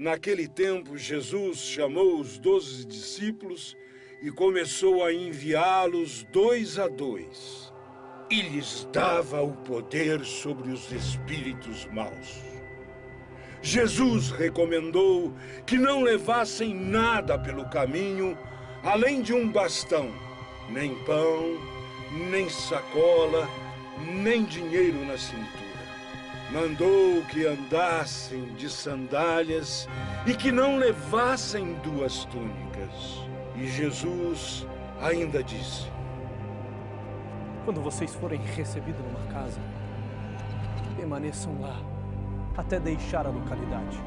Naquele tempo, Jesus chamou os 12 discípulos e começou a enviá-los 2 a 2. E lhes dava o poder sobre os espíritos maus. Jesus recomendou que não levassem nada pelo caminho, além de um bastão, nem pão, nem sacola, nem dinheiro na cintura. Mandou que andassem de sandálias e que não levassem 2 túnicas. E Jesus ainda disse: quando vocês forem recebidos numa casa, permaneçam lá até deixar a localidade.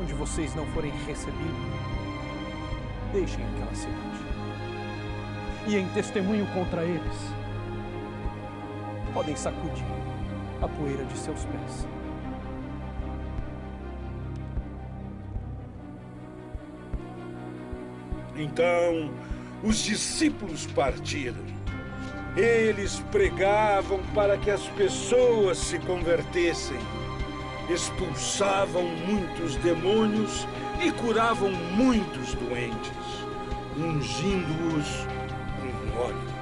Onde vocês não forem recebidos, deixem aquela cidade. E em testemunho contra eles, podem sacudir a poeira de seus pés. Então, os discípulos partiram. Eles pregavam para que as pessoas se convertessem, expulsavam muitos demônios e curavam muitos doentes, ungindo-os com óleo.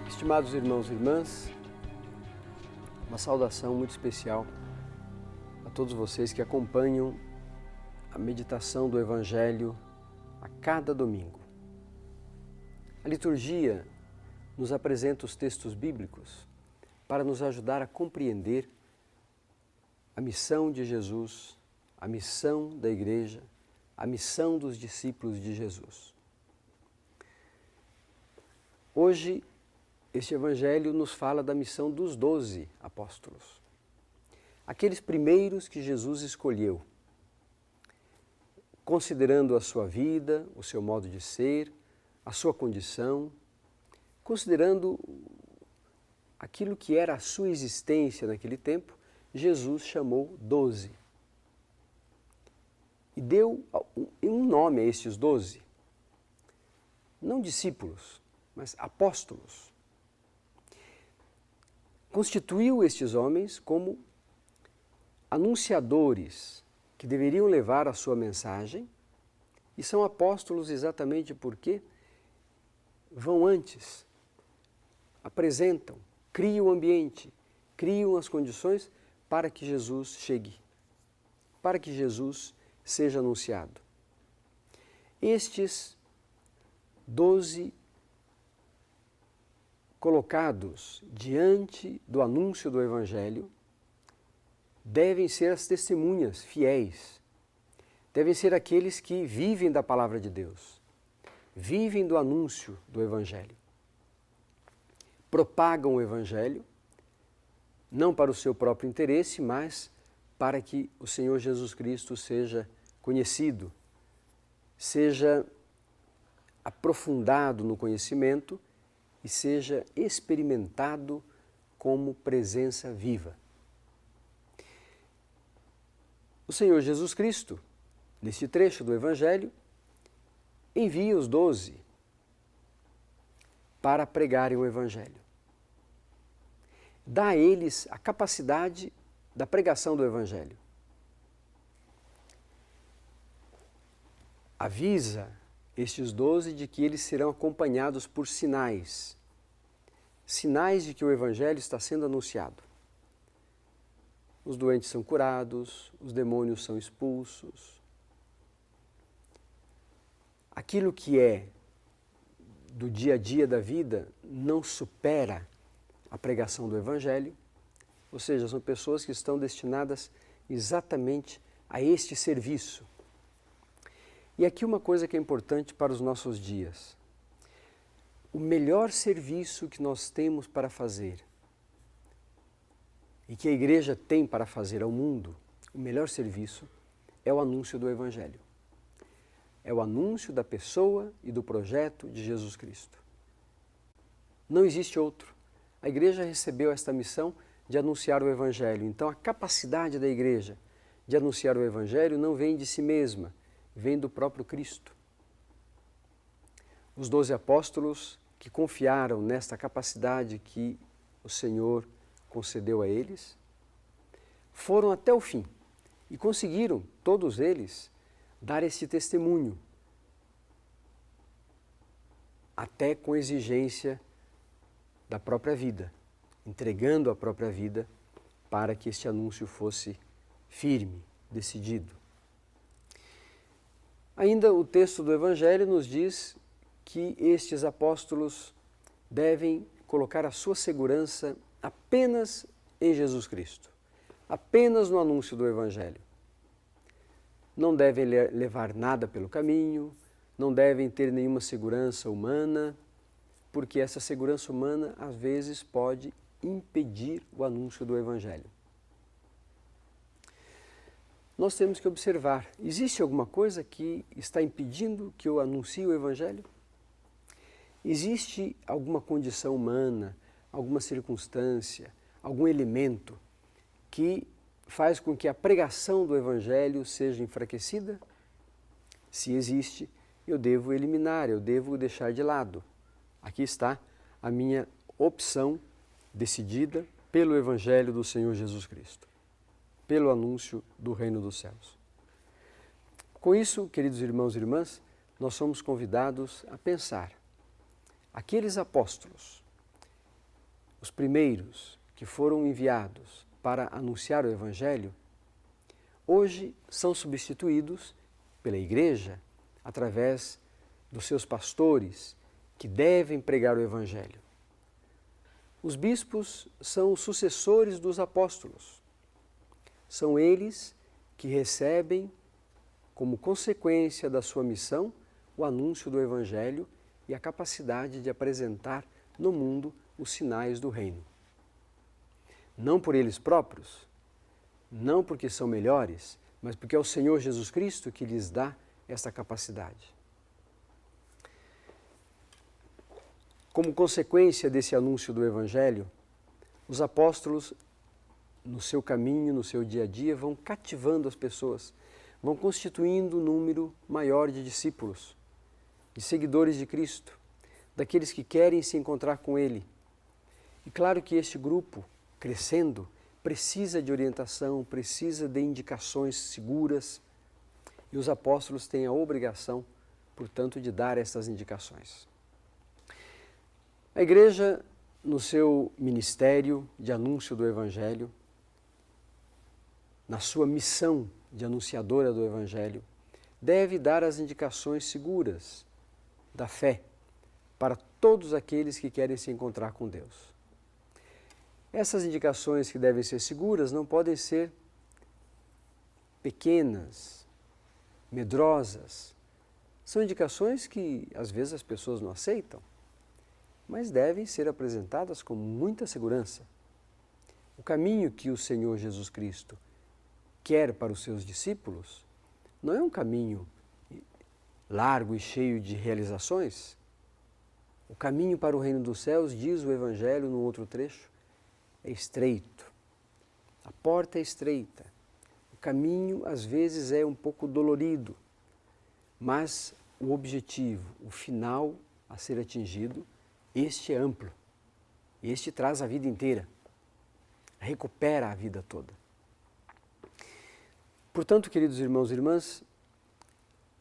Estimados irmãos e irmãs, uma saudação muito especial a todos vocês que acompanham a meditação do Evangelho a cada domingo. A liturgia nos apresenta os textos bíblicos para nos ajudar a compreender a missão de Jesus, a missão da Igreja, a missão dos discípulos de Jesus. Hoje, este Evangelho nos fala da missão dos 12 apóstolos, aqueles primeiros que Jesus escolheu, considerando a sua vida, o seu modo de ser, a sua condição, considerando aquilo que era a sua existência naquele tempo, Jesus chamou 12. E deu um nome a estes 12, não discípulos, mas apóstolos. Constituiu estes homens como anunciadores que deveriam levar a sua mensagem, e são apóstolos exatamente porque vão antes, apresentam, criam o ambiente, criam as condições para que Jesus chegue, para que Jesus seja anunciado. Estes 12 colocados diante do anúncio do Evangelho devem ser as testemunhas fiéis, devem ser aqueles que vivem da palavra de Deus, vivem do anúncio do Evangelho, propagam o Evangelho, não para o seu próprio interesse, mas para que o Senhor Jesus Cristo seja conhecido, seja aprofundado no conhecimento e seja experimentado como presença viva. O Senhor Jesus Cristo, neste trecho do Evangelho, envia os 12 para pregarem o Evangelho. Dá a eles a capacidade da pregação do Evangelho. Avisa estes 12 de que eles serão acompanhados por sinais, sinais de que o Evangelho está sendo anunciado. Os doentes são curados, os demônios são expulsos. Aquilo que é do dia a dia da vida não supera a pregação do Evangelho, ou seja, são pessoas que estão destinadas exatamente a este serviço. E aqui uma coisa que é importante para os nossos dias. O melhor serviço que nós temos para fazer e que a Igreja tem para fazer ao mundo, o melhor serviço é o anúncio do Evangelho. É o anúncio da pessoa e do projeto de Jesus Cristo. Não existe outro. A Igreja recebeu esta missão de anunciar o Evangelho. Então a capacidade da Igreja de anunciar o Evangelho não vem de si mesma, vem do próprio Cristo. Os 12 apóstolos que confiaram nesta capacidade que o Senhor concedeu a eles, foram até o fim e conseguiram, todos eles, dar esse testemunho, até com exigência da própria vida, entregando a própria vida para que este anúncio fosse firme, decidido. Ainda o texto do Evangelho nos diz que estes apóstolos devem colocar a sua segurança apenas em Jesus Cristo, apenas no anúncio do Evangelho. Não devem levar nada pelo caminho, não devem ter nenhuma segurança humana, porque essa segurança humana às vezes pode impedir o anúncio do Evangelho. Nós temos que observar, existe alguma coisa que está impedindo que eu anuncie o Evangelho? Existe alguma condição humana, alguma circunstância, algum elemento que faz com que a pregação do Evangelho seja enfraquecida? Se existe, eu devo eliminar, eu devo deixar de lado. Aqui está a minha opção decidida pelo Evangelho do Senhor Jesus Cristo, pelo anúncio do Reino dos Céus. Com isso, queridos irmãos e irmãs, nós somos convidados a pensar. Aqueles apóstolos, os primeiros que foram enviados para anunciar o Evangelho, hoje são substituídos pela Igreja através dos seus pastores que devem pregar o Evangelho. Os bispos são os sucessores dos apóstolos. São eles que recebem, como consequência da sua missão, o anúncio do Evangelho e a capacidade de apresentar no mundo os sinais do reino. Não por eles próprios, não porque são melhores, mas porque é o Senhor Jesus Cristo que lhes dá essa capacidade. Como consequência desse anúncio do Evangelho, os apóstolos, no seu caminho, no seu dia a dia, vão cativando as pessoas, vão constituindo um número maior de discípulos, de seguidores de Cristo, daqueles que querem se encontrar com Ele. E claro que este grupo, crescendo, precisa de orientação, precisa de indicações seguras, e os apóstolos têm a obrigação, portanto, de dar essas indicações. A Igreja, no seu ministério de anúncio do Evangelho, na sua missão de anunciadora do Evangelho, deve dar as indicações seguras da fé para todos aqueles que querem se encontrar com Deus. Essas indicações que devem ser seguras não podem ser pequenas, medrosas. São indicações que às vezes as pessoas não aceitam, mas devem ser apresentadas com muita segurança. O caminho que o Senhor Jesus Cristo quer para os seus discípulos não é um caminho largo e cheio de realizações. O caminho para o reino dos céus, diz o Evangelho no outro trecho, é estreito. A porta é estreita. O caminho, às vezes, é um pouco dolorido, mas o objetivo, o final a ser atingido, este é amplo. Este traz a vida inteira, recupera a vida toda. Portanto, queridos irmãos e irmãs,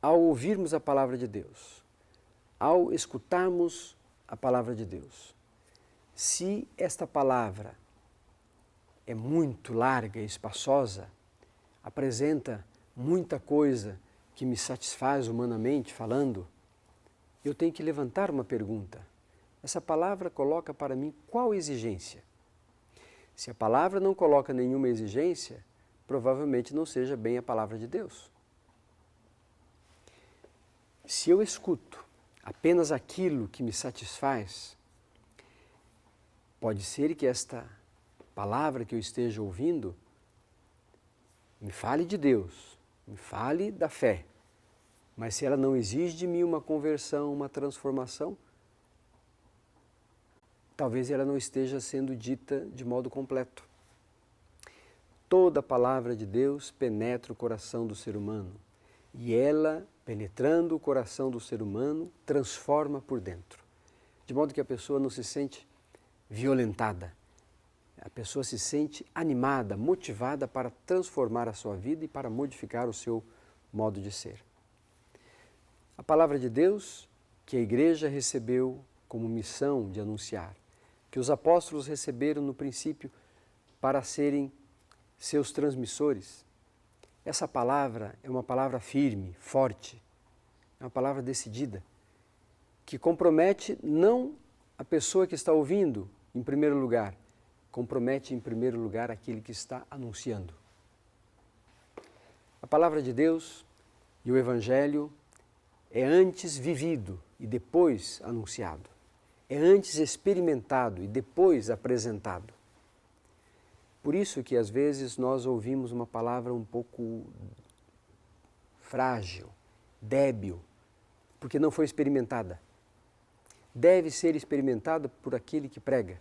ao ouvirmos a palavra de Deus, ao escutarmos a palavra de Deus, se esta palavra é muito larga e espaçosa, apresenta muita coisa que me satisfaz humanamente falando, eu tenho que levantar uma pergunta. Essa palavra coloca para mim qual exigência? Se a palavra não coloca nenhuma exigência, provavelmente não seja bem a palavra de Deus. Se eu escuto apenas aquilo que me satisfaz, pode ser que esta palavra que eu esteja ouvindo me fale de Deus, me fale da fé, mas se ela não exige de mim uma conversão, uma transformação, talvez ela não esteja sendo dita de modo completo. Toda a palavra de Deus penetra o coração do ser humano e ela, penetrando o coração do ser humano, transforma por dentro. de modo que a pessoa não se sente violentada. A pessoa se sente animada, motivada para transformar a sua vida e para modificar o seu modo de ser. A palavra de Deus que a igreja recebeu como missão de anunciar, que os apóstolos receberam no princípio para serem seus transmissores. Essa palavra é uma palavra firme, forte, é uma palavra decidida, que compromete não a pessoa que está ouvindo, em primeiro lugar, compromete em primeiro lugar aquele que está anunciando. A palavra de Deus e o Evangelho é antes vivido e depois anunciado. É antes experimentado e depois apresentado. Por isso que às vezes nós ouvimos uma palavra um pouco frágil, débil, porque não foi experimentada. Deve ser experimentada por aquele que prega.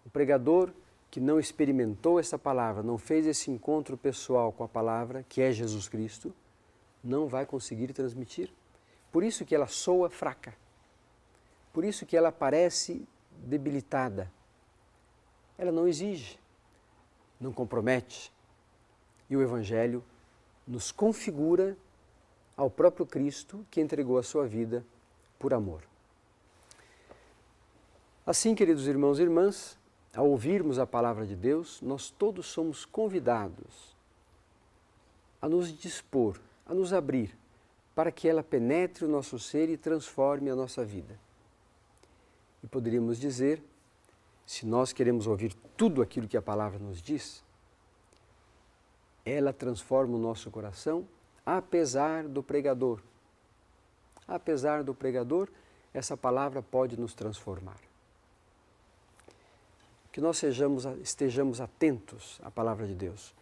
O pregador que não experimentou essa palavra, não fez esse encontro pessoal com a palavra, que é Jesus Cristo, não vai conseguir transmitir. Por isso que ela soa fraca. Por isso que ela parece debilitada. Ela não exige, não compromete. E o Evangelho nos configura ao próprio Cristo que entregou a sua vida por amor. Assim, queridos irmãos e irmãs, ao ouvirmos a palavra de Deus, nós todos somos convidados a nos dispor, a nos abrir, para que ela penetre o nosso ser e transforme a nossa vida. E poderíamos dizer, se nós queremos ouvir tudo aquilo que a palavra nos diz, ela transforma o nosso coração, apesar do pregador. Apesar do pregador, essa palavra pode nos transformar. Que nós estejamos atentos à palavra de Deus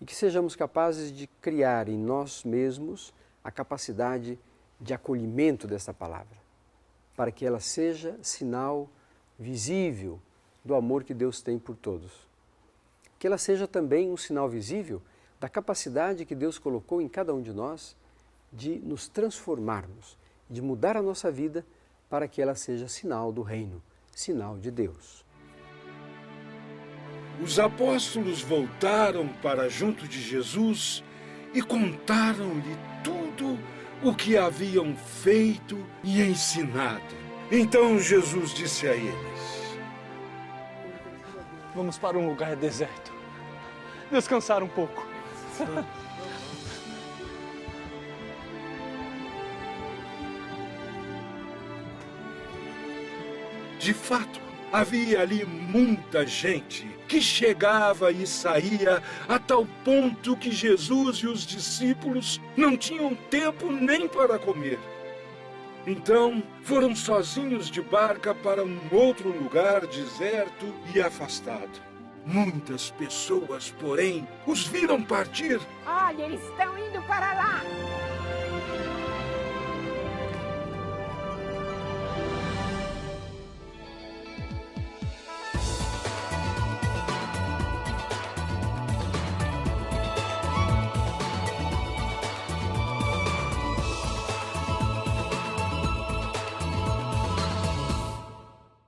e que sejamos capazes de criar em nós mesmos a capacidade de acolhimento dessa palavra, para que ela seja sinal visível do amor que Deus tem por todos. Que ela seja também um sinal visível da capacidade que Deus colocou em cada um de nós de nos transformarmos, de mudar a nossa vida para que ela seja sinal do reino, sinal de Deus. Os apóstolos voltaram para junto de Jesus e contaram-lhe tudo o que haviam feito e ensinado. Então Jesus disse a eles: Vamos para um lugar deserto, descansar um pouco. De fato, havia ali muita gente que chegava e saía a tal ponto que Jesus e os discípulos não tinham tempo nem para comer. Então foram sozinhos de barca para um outro lugar deserto e afastado. Muitas pessoas, porém, os viram partir. Olha, eles estão indo para lá.